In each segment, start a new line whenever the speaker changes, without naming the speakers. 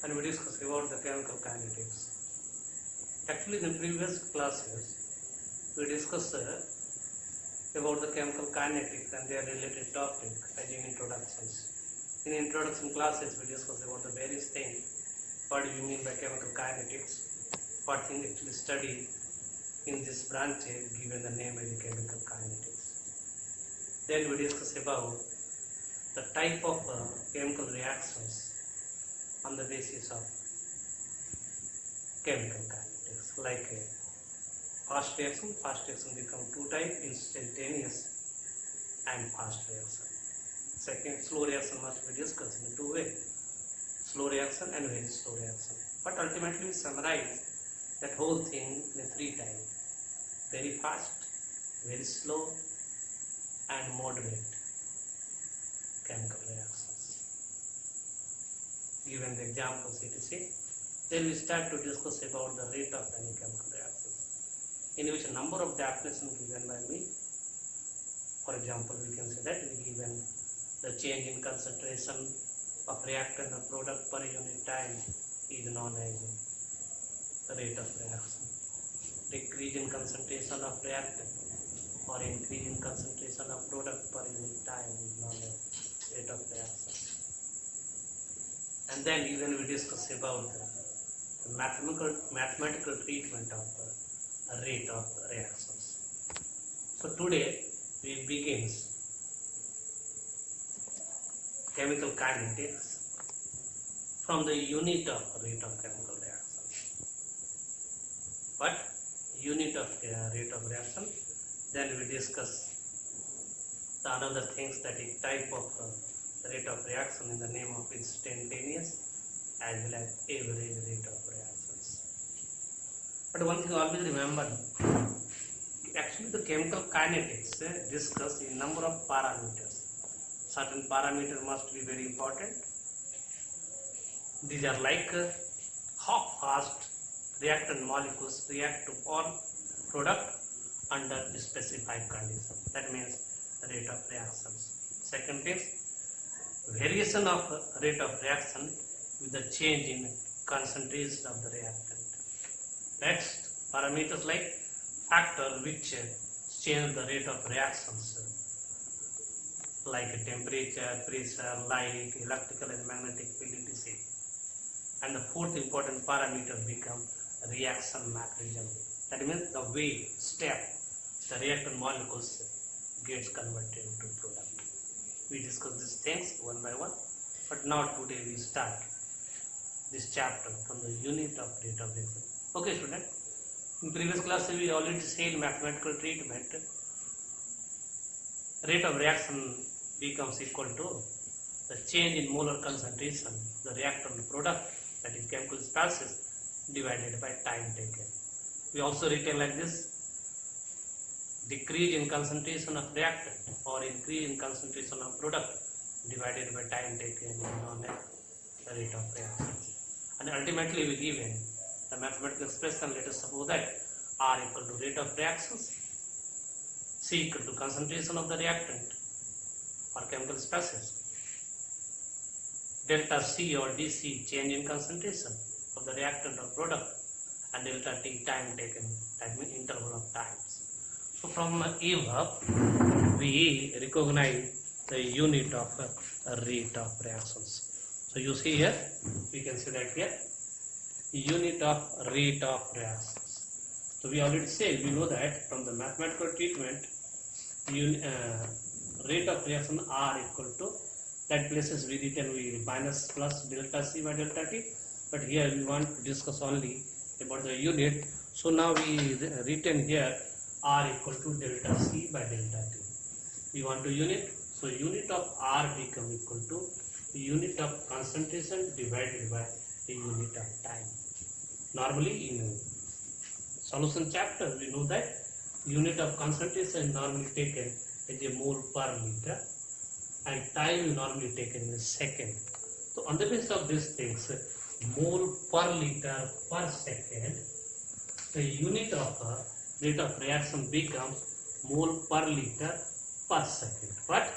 and we discuss about the chemical kinetics. Actually, in the previous classes, we discussed about the chemical kinetics and their related topic as in introductions. In introduction classes, we discussed about the various things. What do you mean by chemical kinetics? What thing actually studied in this branch given the name as the chemical kinetics. Then we discussed about the type of chemical reactions on the basis of chemical kinetics, like fast reaction become two types, instantaneous and fast reaction. Second, slow reaction must be discussed in two ways, slow reaction and very slow reaction. But ultimately we summarize that whole thing in three types, very fast, very slow and moderate chemical reactions. Given the examples etc. Then we start to discuss about the rate of any chemical reactions, in which a number of definitions given by me. For example, we can say that we given the change in concentration of reactant or product per unit time is known as the rate of reaction. Decrease in concentration of reactant or increase in concentration of product per unit time is known as rate of reaction. And then even we discuss about the mathematical treatment of rate of reactions. So today we begins chemical kinetics from the unit of rate of chemical reaction. What? Unit of rate of reaction. Then we discuss the another things, that is type of rate of reaction in the name of instantaneous as well as average rate of reactions. But one thing always remember, actually the chemical kinetics discuss a number of parameters. Certain parameters must be very important. These are like how fast reactant molecules react to all product under specified conditions. That means rate of reactions. Second is variation of rate of reaction with the change in concentration of the reactant. Next, parameters like factor which change the rate of reactions, like temperature, pressure, light, electrical and magnetic field, etc. And the fourth important parameter become reaction mechanism. That means the way, step, the reactant molecules gets converted into product. We discuss these things one by one, but now today we start this chapter from the unit of rate of reaction. Okay, student. In previous class we already said mathematical treatment. Rate of reaction becomes equal to the change in molar concentration, the reactant product, that is chemical species, divided by time taken. We also written like this: decrease in concentration of reactant or increase in concentration of product divided by time taken is known as the rate of reaction. And ultimately we given the mathematical expression. Let us suppose that R equal to rate of reactions, C equal to concentration of the reactant or chemical species, delta C or DC change in concentration of the reactant or product, and delta T time taken, that means interval of times. So from above we recognize the unit of rate of reactions. So you see here, we can see that here, unit of rate of reactions. So we already said, we know that from the mathematical treatment, rate of reaction R equal to, that places we written we minus plus delta C by delta T, but here we want to discuss only about the unit. So now we written here R equal to delta C by delta T. We want to unit, so unit of R become equal to the unit of concentration divided by the unit of time. Normally in solution chapter we know that unit of concentration is normally taken as a mole per liter and time is normally taken in a second. So on the basis of these things, mole per liter per second, the unit of rate of reaction becomes mole per liter per second. But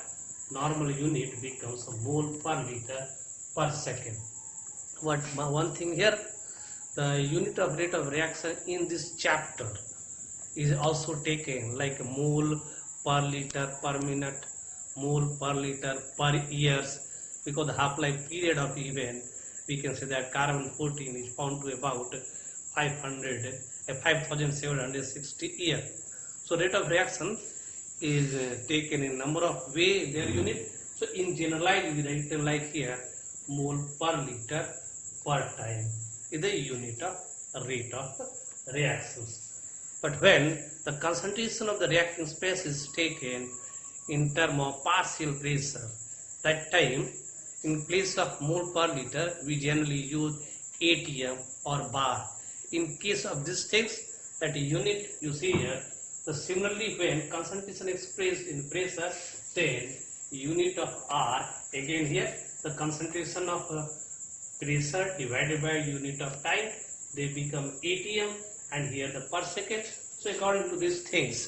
normal unit becomes a mole per liter per second. one thing here, the unit of rate of reaction in this chapter is also taken like mole per liter per minute, mole per liter per years, because the half-life period of event, we can say that carbon 14 is found to about 5760 years. So rate of reaction is taken in number of way their unit. So in generalized we write like here mole per liter per time is the unit of rate of reactions. But when the concentration of the reacting space is taken in term of partial pressure, that time in place of mole per liter we generally use atm or bar. In case of these things, that unit you see here, so similarly when concentration expressed in pressure, then unit of R, again here the concentration of pressure divided by unit of time, they become atm, and here the per second. So according to these things,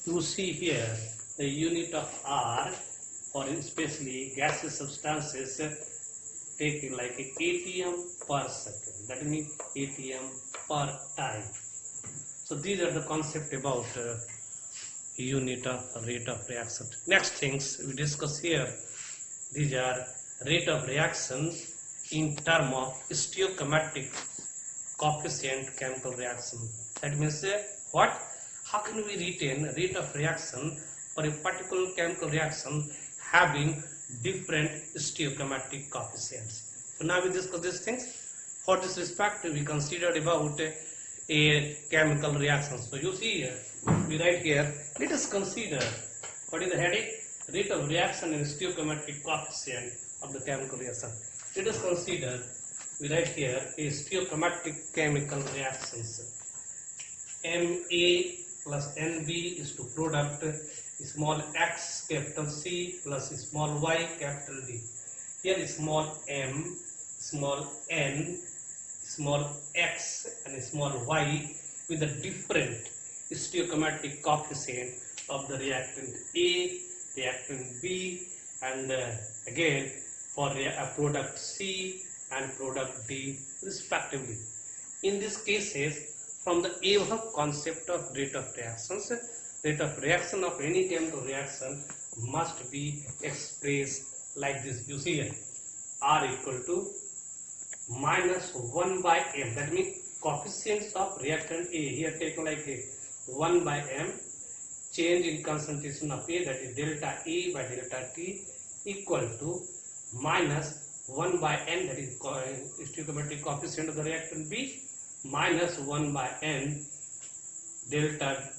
you see here the unit of R, or especially gaseous substances, taking like atm per second, that means atm per time. So these are the concept about unit of rate of reaction. Next things we discuss here, these are rate of reaction in term of stoichiometric coefficient chemical reaction. That means what? How can we retain rate of reaction for a particular chemical reaction having different stoichiometric coefficients? So now we discuss these things. For this respect, we considered about a chemical reaction. So you see here, we write here, let us consider what is the heading? Rate of reaction and stoichiometric coefficient of the chemical reaction. Let us consider, we write here, a stoichiometric chemical reactions. Ma plus Nb is to product small x capital C plus small y capital D. Here small m, small n, small x and small y with a different stoichiometric coefficient of the reactant A, reactant B, and again for a product C and product D respectively. In these cases, from the above concept of rate of reactions, rate of reaction of any chemical reaction must be expressed like this. You see here, R equal to minus 1 by m, that means coefficients of reactant A, here taken like a 1 by m, change in concentration of A, that is delta A by delta T, equal to minus 1 by n, that is stoichiometric coefficient of the reactant B, minus 1 by n delta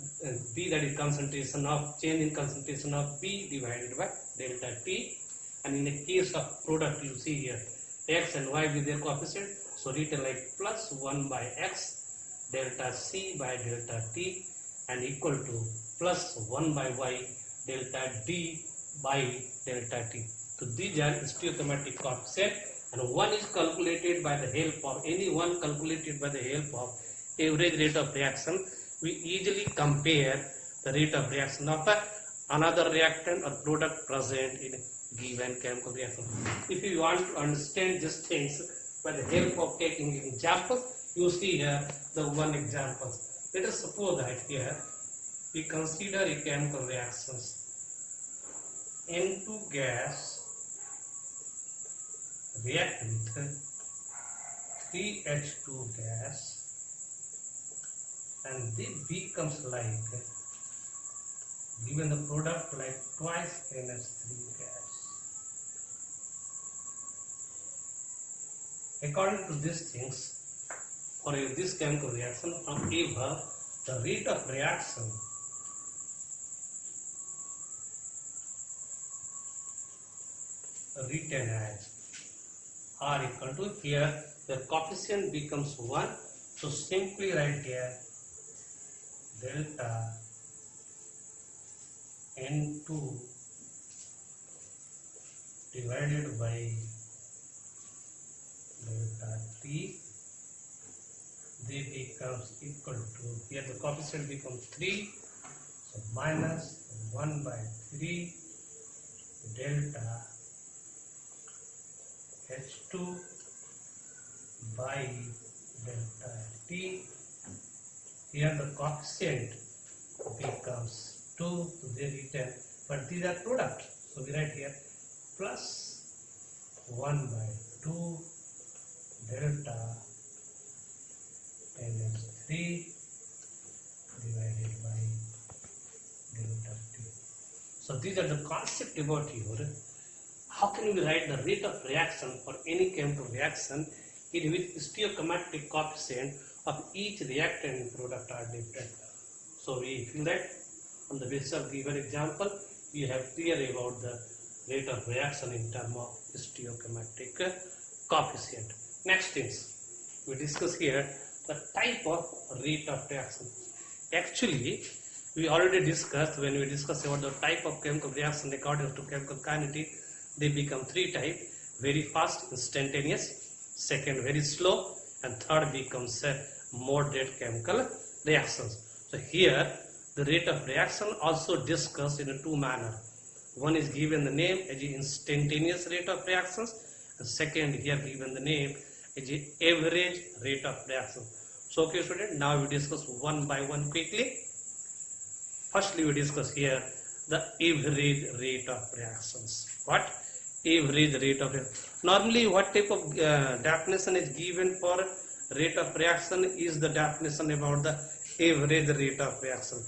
B, that is concentration of change in concentration of B divided by delta T. And in the case of product, you see here x and y with their coefficient, so written like plus 1 by x delta C by delta T and equal to plus 1 by y delta D by delta T. So these are stoichiometric coefficient, and one is calculated by the help of any one calculated by the help of average rate of reaction. We easily compare the rate of reaction of another reactant or product present in given chemical reaction. If you want to understand these things by the help of taking examples, you see here the one example. Let us suppose that here we consider a chemical reactions. N2 gas react with 3H2 gas, and this becomes like, given the product like twice NH3 gas. According to these things, for this chemical reaction from above, the rate of reaction written as R equal to, here the coefficient becomes 1, so simply write here delta N2 divided by delta T, they becomes equal to, here the coefficient becomes 3, so minus 1 by 3 delta H2 by delta T. Here the coefficient becomes 2, so they written, but these are product. So we write here plus 1 by 2 delta NH3 divided by delta T. So these are the concept about here. How can we write the rate of reaction for any chemical reaction in which stoichiometric coefficient of each reactant and product are different? So we feel that on the basis of given example, you have clear about the rate of reaction in terms of stoichiometric coefficient. Next things we discuss here, the type of rate of reaction. Actually, we already discussed when we discussed about the type of chemical reaction according to chemical kinetics. They become three types: very fast, instantaneous; second, very slow; and third becomes moderate chemical reactions. So here the rate of reaction also discussed in two manner. One is given the name as the instantaneous rate of reactions, and second here given the name as the average rate of reaction. So okay student, now we discuss one by one quickly. Firstly we discuss here the average rate of reactions. What? Average rate of reaction. Normally what type of definition is given for rate of reaction is the definition about the average rate of reaction.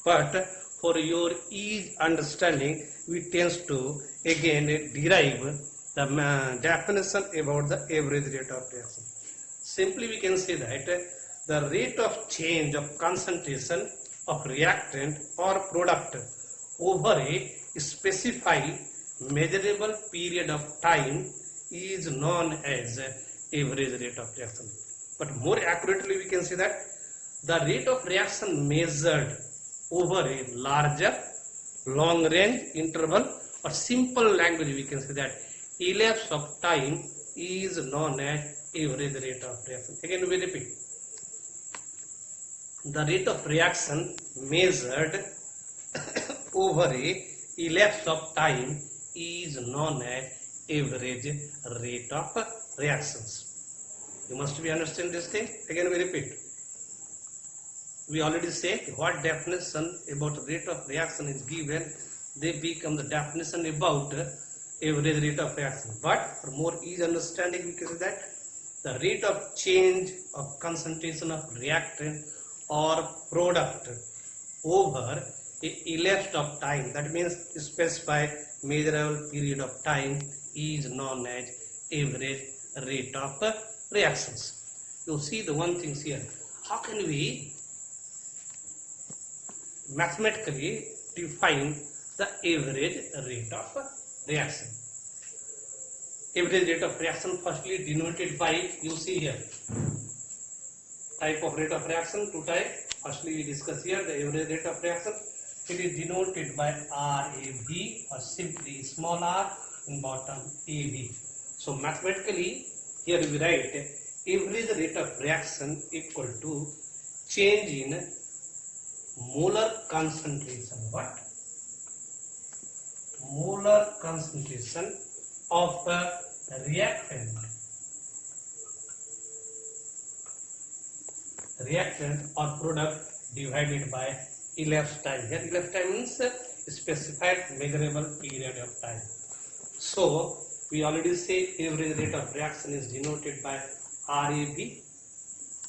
But for your ease understanding, we tend to again derive the definition about the average rate of reaction. Simply we can say that the rate of change of concentration of reactant or product over a specified measurable period of time is known as average rate of reaction. But more accurately we can say that the rate of reaction measured over a larger long range interval, or simple language we can say that elapse of time is known as average rate of reaction. Again we repeat, the rate of reaction measured over a elapse of time is known as average rate of reactions. You must be understand this thing. Again we repeat, we already said what definition about rate of reaction is given, they become the definition about average rate of reaction. But for more ease understanding, we can say that the rate of change of concentration of reactant or product over a elapsed of time, that means specified measurable period of time, is known as average rate of reactions. You see the one thing here, how can we mathematically define the average rate of reaction? Average rate of reaction firstly denoted by, you see here, type of rate of reaction, two types. Firstly we discuss here the average rate of reaction. It is denoted by RAB, or simply small r in bottom AB. So mathematically here we write average rate of reaction equal to change in molar concentration. What? Molar concentration of a reactant or product divided by elapsed time. Here elapsed time means specified measurable period of time. So we already say average rate of reaction is denoted by RAB.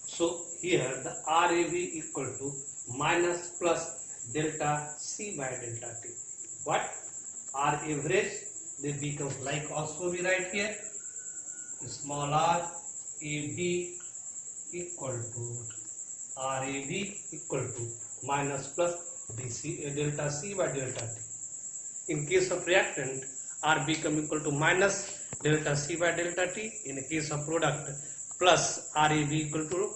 So here the RAB equal to minus plus delta C by delta T. What? R average, they become like also we write here small r AB equal to RAB equal to minus plus delta C by delta T. In case of reactant, R become equal to minus delta C by delta T. In the case of product, plus RAB equal to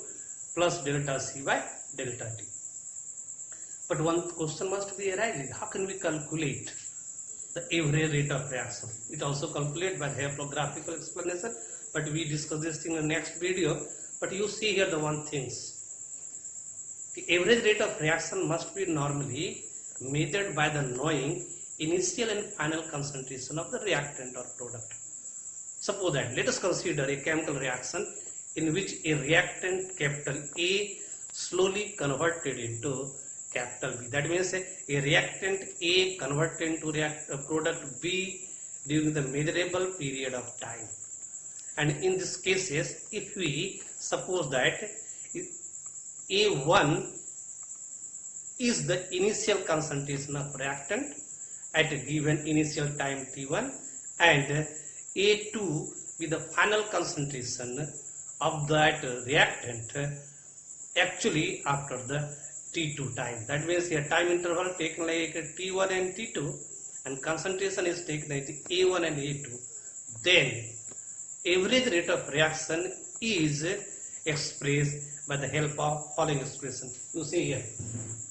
plus delta C by delta T. But one question must be arising, how can we calculate the average rate of reaction? It also calculated by haplographical explanation, but we discuss this thing in the next video. But you see here the one things. The average rate of reaction must be normally measured by the knowing initial and final concentration of the reactant or product. Suppose that, let us consider a chemical reaction in which a reactant capital A slowly converted into capital B. That means a reactant A converted into product B during the measurable period of time. And in this cases, if we suppose that A1 is the initial concentration of reactant at a given initial time T1, and A2 with the final concentration of that reactant actually after the T2 time. That means here time interval taken like T1 and T2 and concentration is taken like A1 and A2. Then average rate of reaction is expressed by the help of following expression. You see here.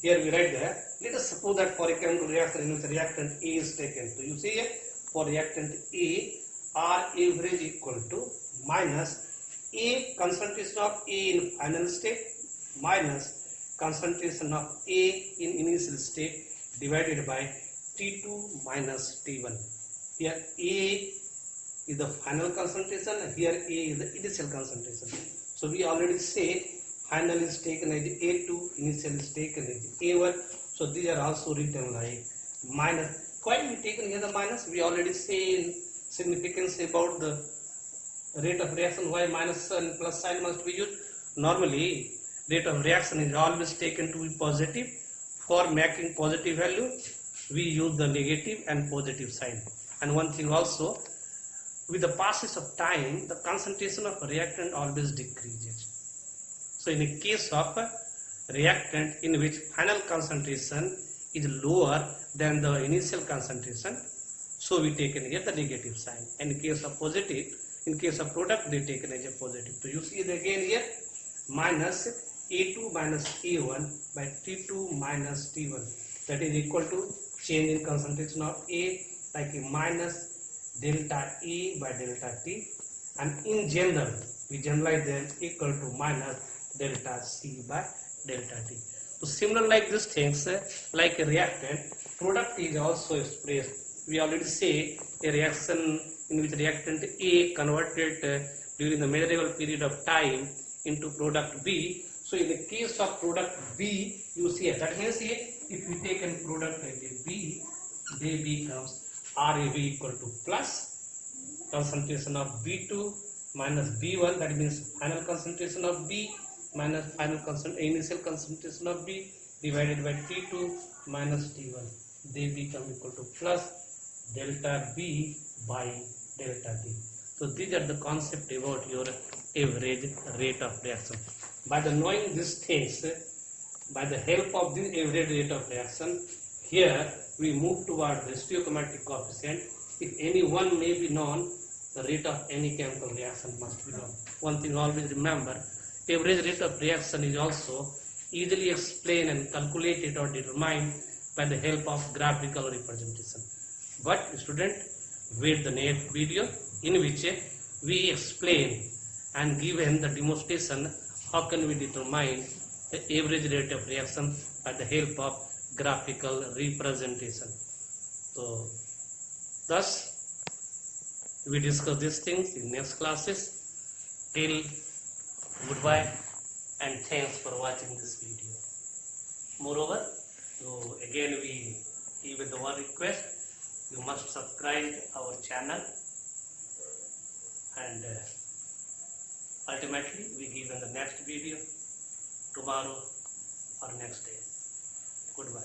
Here we write there. Let us suppose that for a chemical reaction in which reactant A is taken. So you see here for reactant A, R average equal to minus A concentration of A in final state minus concentration of A in initial state divided by T2 minus T1. Here A is the final concentration and here A is the initial concentration. So we already say final is taken as A2, initial is taken as A1. So these are also written like minus. Why we taken here the minus? We already say in significance about the rate of reaction why minus and plus sign must be used. Normally rate of reaction is always taken to be positive. For making positive value we use the negative and positive sign. And one thing also, with the passage of time the concentration of reactant always decreases. So in a case of a reactant in which final concentration is lower than the initial concentration, so we taken here the negative sign. And in case of positive, in case of product they taken as a positive. So you see it again here minus A2 minus A1 by T2 minus T1, that is equal to change in concentration of A like a minus delta E by delta T, and in general we generalize them equal to minus delta C by delta T. So similar like these things like a reactant, product is also expressed. We already say a reaction in which reactant A converted during the measurable period of time into product B. So in the case of product B, you see that means here if we take a product like a B, they becomes RAB equal to plus concentration of B2 minus B1, that means final concentration of B minus initial concentration of B divided by T2 minus T1. They become equal to plus delta B by delta T. So these are the concept about your average rate of reaction. By the knowing these things, by the help of this average rate of reaction, here we move toward the stoichiometric coefficient. If any one may be known, the rate of any chemical reaction must be known. One thing always remember, average rate of reaction is also easily explained and calculated or determined by the help of graphical representation. But student, wait the next video in which we explain and given the demonstration how can we determine the average rate of reaction by the help of graphical representation. So thus we discuss these things in next classes. Till goodbye and thanks for watching this video. Moreover, so again we give the one request, you must subscribe our channel, and ultimately we give in the next video tomorrow or next day. Goodbye.